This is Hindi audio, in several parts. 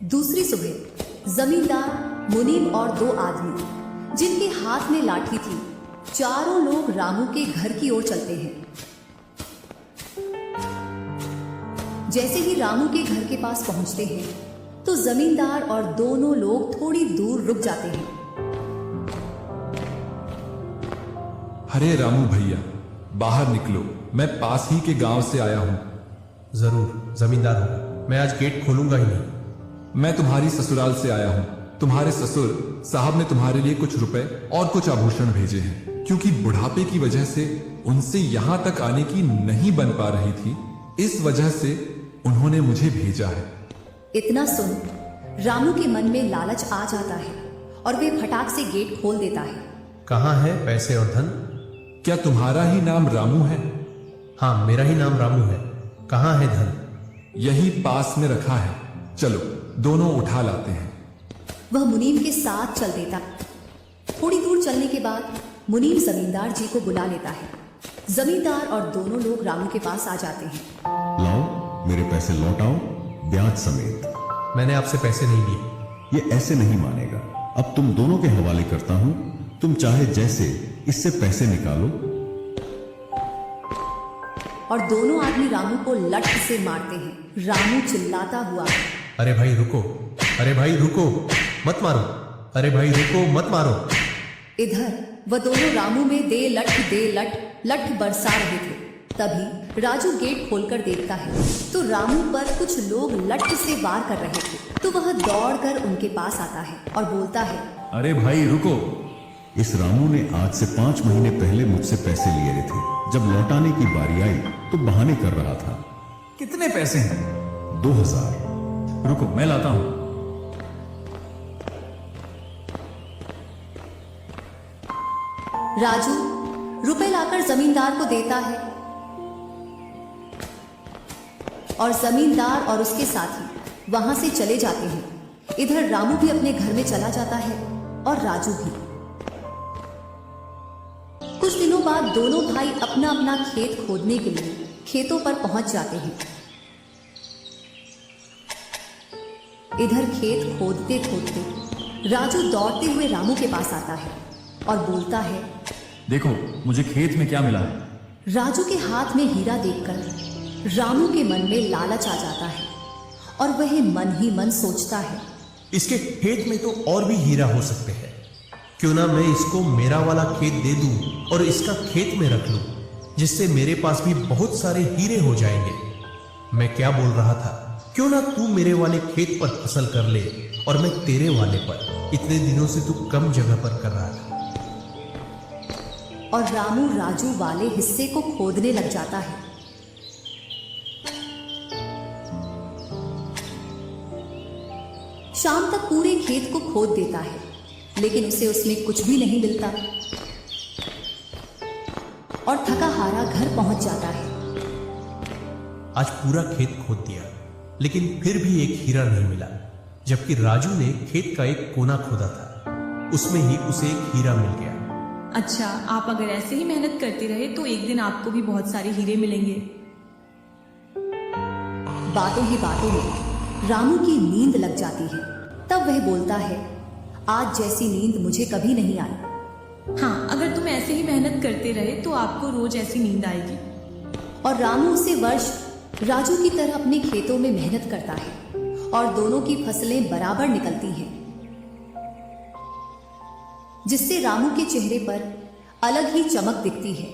दूसरी सुबह जमींदार, मुनीम और दो आदमी जिनके हाथ में लाठी थी, चारों लोग रामू के घर की ओर चलते हैं। जैसे ही रामू के घर के पास पहुंचते हैं तो जमींदार और दोनों लोग थोड़ी दूर रुक जाते हैं। अरे रामू भैया, बाहर निकलो, मैं पास ही के गांव से आया हूं। जरूर जमींदार होगा, मैं आज गेट खोलूंगा ही नहीं। मैं तुम्हारी ससुराल से आया हूं। तुम्हारे ससुर साहब ने तुम्हारे लिए कुछ रुपए और कुछ आभूषण भेजे हैं, क्योंकि बुढ़ापे की वजह से उनसे यहां तक आने की नहीं बन पा रही थी, इस वजह से उन्होंने मुझे भेजा है। इतना सुन रामू के मन में लालच आ जाता है और वे फटाक से गेट खोल देता है। कहाँ है पैसे और धन? क्या तुम्हारा ही नाम रामू है? हाँ, मेरा ही नाम रामू है। कहाँ है धन? यही पास में रखा है, चलो दोनों उठा लाते हैं। वह मुनीम के साथ चल देता। थोड़ी दूर चलने के बाद मुनीम जमींदार जी को बुला लेता है। जमींदार और दोनों लोग रामू के पास आ जाते हैं। लाओ मेरे पैसे लौटाओ, ब्याज समेत। मैंने आपसे पैसे नहीं लिए। ये ऐसे नहीं मानेगा। अब तुम दोनों के हवाले करता हूं, तुम चाहे जैसे इससे पैसे निकालो। और दोनों आदमी रामू को लठ से मारते हैं। रामू चिल्लाता हुआ, अरे भाई रुको, अरे भाई रुको, मत मारो, अरे भाई रुको, मत मारो। इधर वह दोनों रामू में दे लठ बरसा रहे थे। तभी राजू गेट खोलकर देखता है तो रामू पर कुछ लोग लठ से वार कर रहे थे। तो वह दौड़कर उनके पास आता है और बोलता है, अरे भाई रुको। इस रामू ने आज से 5 महीने पहले मुझसे पैसे लिए थे। जब लौटाने की बारी आई तो बहाने कर रहा था। कितने पैसे हैं? 2000। रुको मैं लाता हूं। राजू रुपए लाकर जमींदार को देता है और जमींदार और उसके साथी वहां से चले जाते हैं। इधर रामू भी अपने घर में चला जाता है और राजू भी। कुछ दिनों बाद दोनों भाई अपना अपना खेत खोदने के लिए खेतों पर पहुंच जाते हैं। इधर खेत खोदते खोदते राजू दौड़ते हुए रामू के पास आता है और बोलता है, देखो मुझे खेत में क्या मिला है। राजू के हाथ में हीरा देखकर रामू के मन में लालच आ जाता है और वह मन ही मन सोचता है, इसके खेत में तो और भी हीरा हो सकते हैं। क्यों ना मैं इसको मेरा वाला खेत दे दूं और इसका खेत में रख लूं, जिससे मेरे पास भी बहुत सारे हीरे हो जाएंगे। मैं क्या बोल रहा था, क्यों ना तू मेरे वाले खेत पर फसल कर ले और मैं तेरे वाले पर। इतने दिनों से तू कम जगह पर कर रहा था। और रामू राजू वाले हिस्से को खोदने लग जाता है। शाम तक पूरे खेत को खोद देता है, लेकिन उसे उसमें कुछ भी नहीं मिलता और थका हारा घर पहुंच जाता है। आज पूरा खेत खोद दिया, लेकिन फिर भी एक हीरा नहीं मिला। जबकि राजू ने खेत का एक कोना खोदा था, उसमें ही उसे एक हीरा मिल गया। अच्छा, आप अगर ऐसे ही मेहनत करते रहे तो एक दिन आपको भी बहुत सारे हीरे मिलेंगे। बातों ही बातों में रामू की नींद लग जाती है। तब वह बोलता है, आज जैसी नींद मुझे कभी नहीं आई। हाँ, अगर तुम ऐसे ही मेहनत करते रहे तो आपको रोज ऐसी नींद आएगी। और रामू उसे वर्ष राजू की तरह अपने खेतों में मेहनत करता है और दोनों की फसलें बराबर निकलती हैं, जिससे रामू के चेहरे पर अलग ही चमक दिखती है।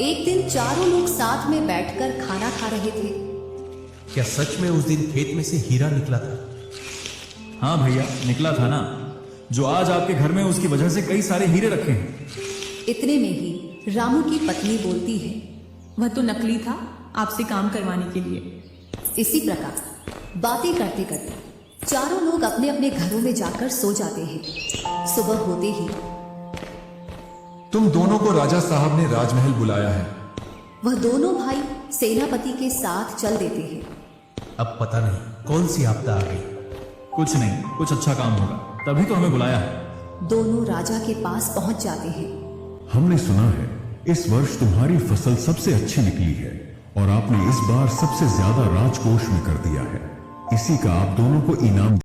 एक दिन चारों लोग साथ में बैठकर खाना खा रहे थे। क्या सच में उस दिन खेत में से हीरा निकला था? हाँ भैया, निकला था ना। जो आज आपके घर में उसकी वजह से कई सारे हीरे रखे हैं। इतने में ही रामू की पत्नी बोलती है, वह तो नकली था, आपसे काम करवाने के लिए। इसी प्रकार बातें करते करते चारों लोग अपने अपने घरों में जाकर सो जाते हैं। सुबह होते ही तुम दोनों को राजा साहब ने राजमहल बुलाया है। वह दोनों भाई सेनापति के साथ चल देते हैं। अब पता नहीं कौन सी आपदा आ गई। कुछ नहीं, कुछ अच्छा काम होगा, तभी तो हमें बुलाया है। दोनों राजा के पास पहुंच जाते हैं। हमने सुना है इस वर्ष तुम्हारी फसल सबसे अच्छी निकली है और आपने इस बार सबसे ज्यादा राजकोष में कर दिया है। इसी का आप दोनों को इनाम